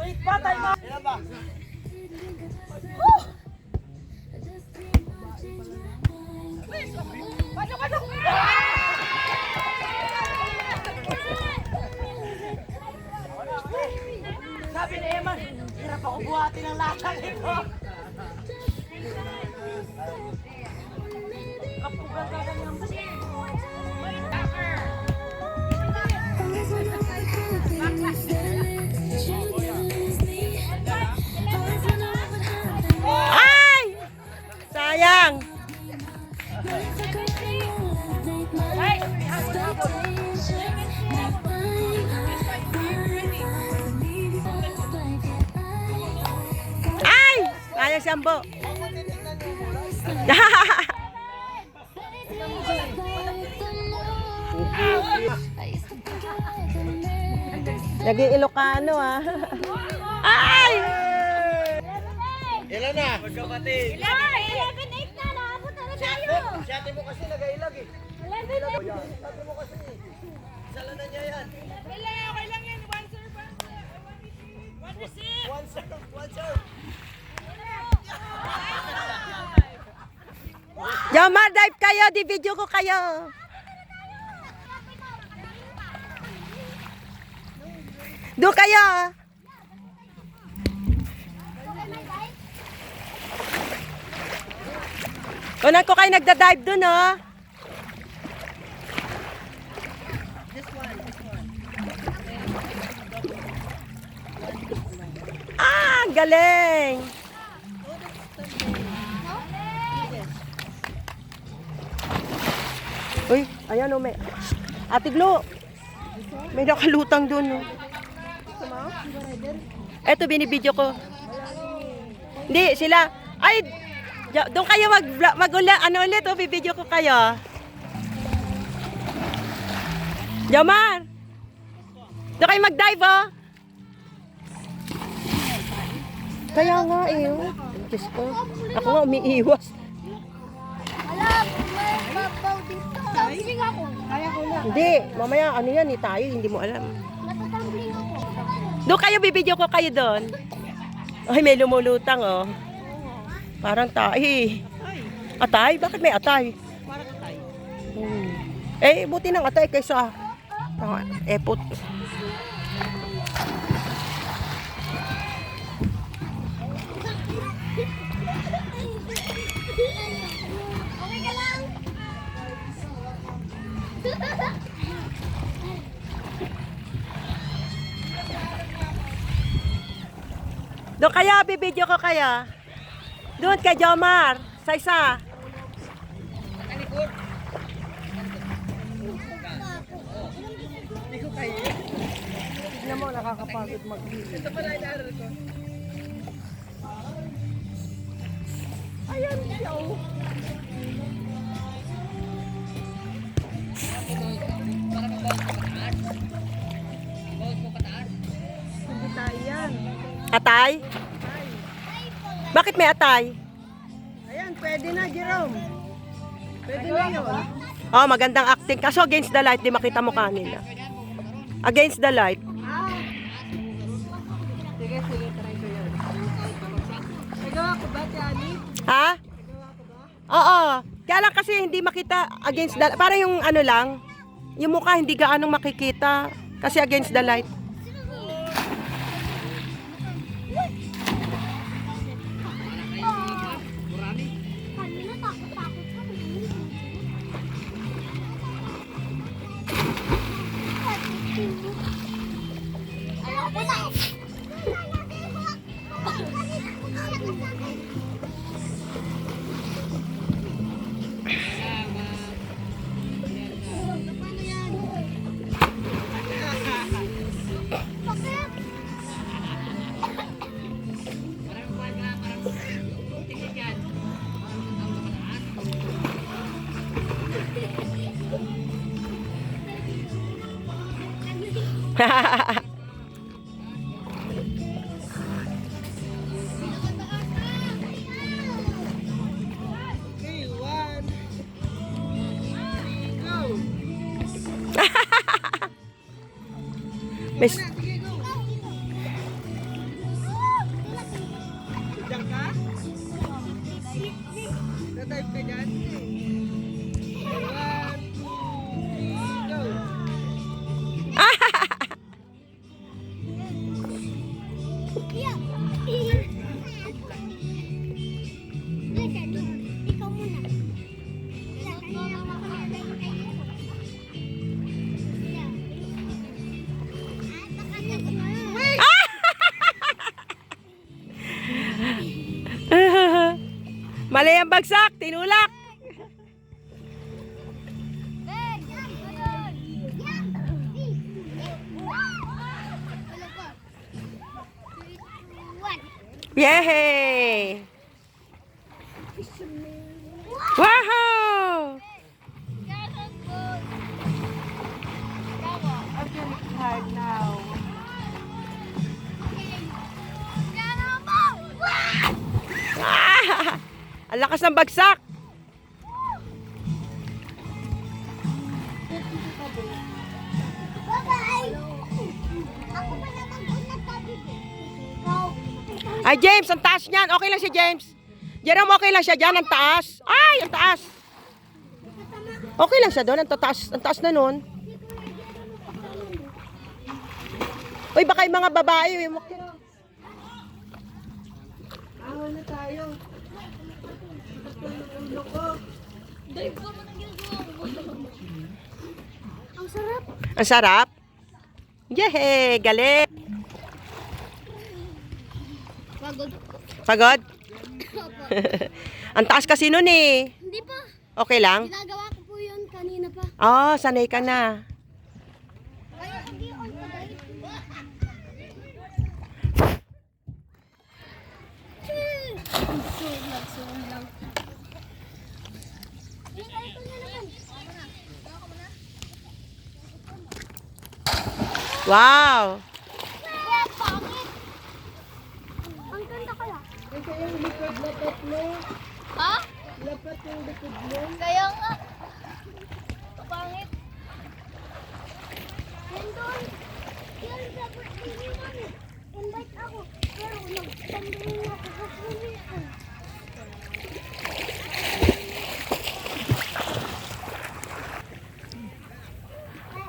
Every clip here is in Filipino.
Wait pa, time mo. Ilan ba? Pasok! Sabi ni Eman, hirap ako buhatin ang latang ito. Kapugan ka kanyang Ay! Sayang! Ay! Sayang siyambo. Naging Ilocano ah. Ay! Ilan na? Magkapatid. 11-8 na, naabot na tayo. Siyate mo kasi nagailag eh. 11-8. Siyate mo kasi. Isa lang na niya yan. Okay lang yan. One serve. One receive. One serve. Jomar, dive kayo. Di video ko kayo. Doon kayo. Unan ko kayo nagda-dive doon, oh. Ah, galing. Uy, ayan, oh, may... Ate Glo, may nakalutang doon, oh. Eto, binibidyo ko. Hindi, sila. Ay, doon kayo ano ulit, oh, bibidyo ko kayo. Jomar! Doon kayo mag-dive, oh. Kaya nga, eh, oh. Diyos ko. Ako nga, umiiwas. Babaw dito. Sige nga ako. Kaya ko na. Hindi, mamaya, ano yan, eh, tayo, hindi mo alam. Natatumbling ako. Doon kayo, bibidyo ko kayo doon. Ay, may lumulutang, oh. Parang tayo. Atay? Bakit may atay? Parang tayo. Eh, buti ng atay kaysa epot. Okay ka lang? Doon kaya, bibidyo ko kaya. Doon kay Jomar, sa isa. Tignan mo, nakakapagod mag-video. Ito pala inaaral ko. Ayan siya, oh. Hindi tayo yan. Atay? Bakit may atay? Ayan, pwede na, Jerome. Pwede na yun. Oh, magandang acting. Kaso against the light, di makita mo kanila. Against the light. Sige, try ko yun. Nagawa ko ba, Tiani? Ha? Oo. Kaya lang kasi hindi makita against the light. Parang yung ano lang, yung mukha hindi gaanong makikita. Kasi against the light. Kanina takot-takot kami. Ayoko na. Okay, one. Go. May, Sige, go. Ikaw muna. Mali ang bagsak, tinulak. Yay! Wow! I'm feeling hard now. Ah! Ang lakas ng bagsak. Ay, James, ang taas niyan. Okay lang si James. Jerome, okay lang siya dyan. Ang taas. Ay, ang taas. Okay lang siya doon. Ang taas na nun. Uy, baka yung mga babae. Awa na tayo. Ang sarap. Ang sarap. Yehey, galing. Pagod. Pagod? Ang taas kasi nun eh. Hindi pa. Okay lang? Ginagawa ko po yun kanina pa. Oh, sanay ka na. Kaya hindi on pa guys. Wow. Ang ganda kaya. Kasi yung likod-lapot mo. Ha? Lapat yung likod mo. Kaya nga. Kapangit. Yan doon. Yan dapat iniwan. Invite ako. Pero nagtambling ako sa kulit ko.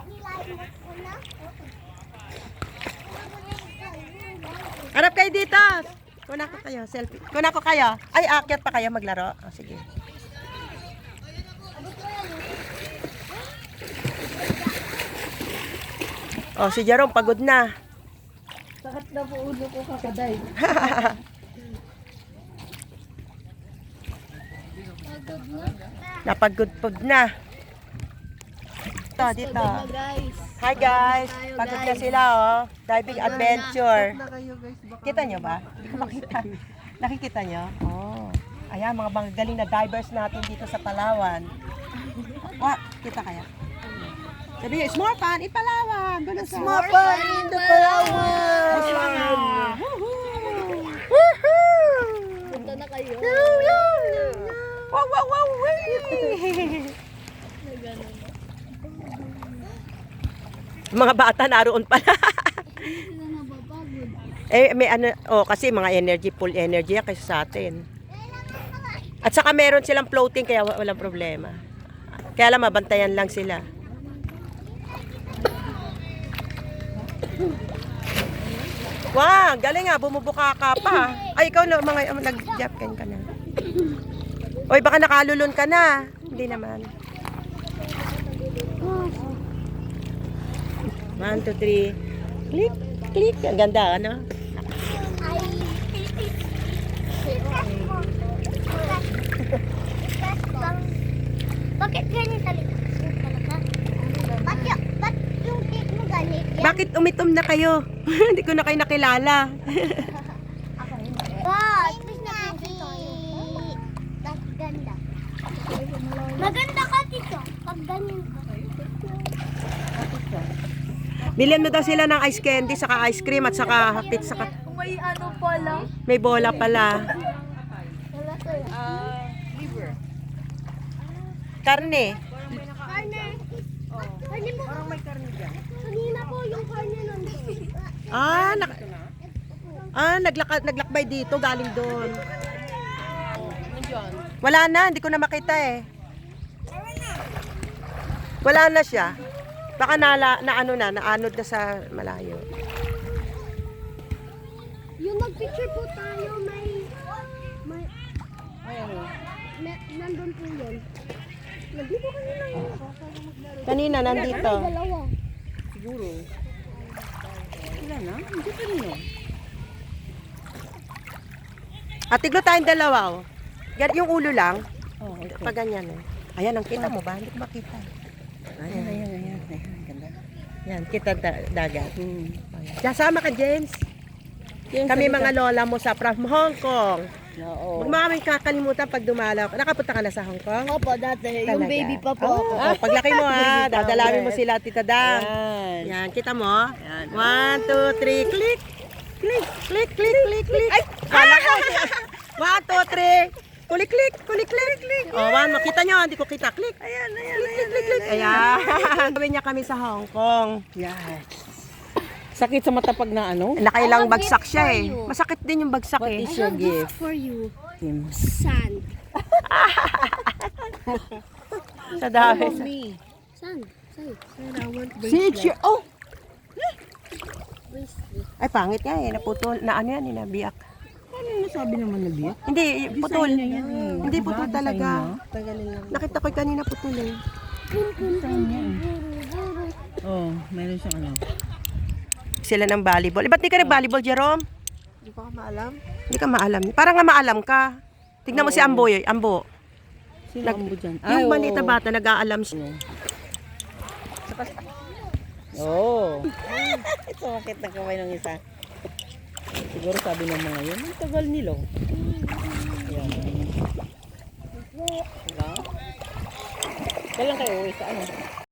Nilalimot ko na. Harap kayo dito. Kuna ko kayo, selfie. Kuna ko kayo. Ay, aakyat pa kayo maglaro. Oh, sige. Oh, si Jerome pagod na. Sakit na po ulo ko kakaday. Napagod na. Dito, dito. Guys. Hi guys. Pagod na sila oh. Diving adventure. Na kayo guys. Baka Kita nyo ba? Hindi ko makita. Nakikita nyo? Oh. Ayan, mga galing na divers natin dito sa Palawan. What? Kita kaya? Sabi nyo, it's more fun in Palawan. It's more fun in the Palawan. Punta na kayo. Wow, wow, wow, wee! Mga bata naroon pala. Sila nababagod. May ano, kasi mga energy, full energy yan kasi sa atin. At saka meron silang floating kaya walang problema. Kaya lang mabantayan lang sila. Wow, galing nga, bumubuka ka pa. Ay, ikaw na, mga nag-japken ka na. Oy, baka nakalulun ka na. Hindi naman. 1, 2, 3. Click, click. Ang ganda, ano? Bakit ganyan talaga? Ba't yung cake mo ganit? Bakit umitom na kayo? Hindi ko na kayo nakilala. Wow, at least napansin tayo. Ganda. Maganda ka dito. Pag ganyan ka. Bilhan mo daw sila ng ice candy, saka ice cream, at saka pizza. May ano pala? May bola pala. Wala sa'yo. Liver. Karne. Karne. Karne po. Parang may karne dyan. Kanina po yung karne nandun. Naglakbay dito, galing doon. Wala na, hindi ko na makita eh. Wala na siya. Baka naanod na sa malayo. Picture po tayo, may Ay, ano? nandun po yun. Nandito kanina yun. Kanina, nandito. Dalawa. Siguro. Wala na? Hindi pa rin yun. At tiglo tayong dalawa, oh. Yung ulo lang. Oh, okay. Pag ganyan, eh. Ayan, ang kita mo ba? Hindi ko makita. Ayan. Ganda. Yan, kita dagat. Diyan, sama ka, James. Kami mga lola mo sa from Hong Kong. Oo. Huwag mo kami kakalimutan pag dumalaw. Nakapunta ka na sa Hong Kong? Opo, dati. Talaga? Yung baby pa po ako. Oh, paglaki mo ha, Baby pa dadalawin ako, mo sila, Tita Dang. Ayan. Yan, kita mo? Yan. 1, 2, 3, click! Click, click, click, click, click. Ay, kala ko. 1, 2, 3. Kulik, click, kulik, click, click. Oh, one, makita nyo, hindi ko kita. Click. Ayan. Click, click, click. Ayan. Sabi niya kami sa Hong Kong. Yes. Sakit sa mata pag na ano? Nakailang I have bagsak gift siya for eh. you. Masakit din yung bagsak What eh. is your gift? For you. Tim. Sand. Sa dami. Me. Sand. Sand. Sage. Oh! Bracelet. Ay, pangit nga eh. Naputol. Na ano yan, inabiyak. Ano yung nasabi naman na biyak? Hindi, putol. Design niya yan eh. Hindi Diba? putol Design talaga. niya. Tagalin lang. Nakita ko kanina putol eh. Design niya eh. Oh, meron siyang ano. Sila ng volleyball. Ba't di ka nag-volleyball, Jerome? Hindi ko maalam. Hindi ka maalam. Parang nga maalam ka. Tignan mo si Ambo eh. Ambo. Sino Nag- ang bu dyan? Yung maliit na bata, nag-aalam siya. Oo. Sumakit na kamay ng isa. Siguro sabi ng mga yun, ang tagal nila. Ayan. Diba? Kailan kayo uwi sa ano?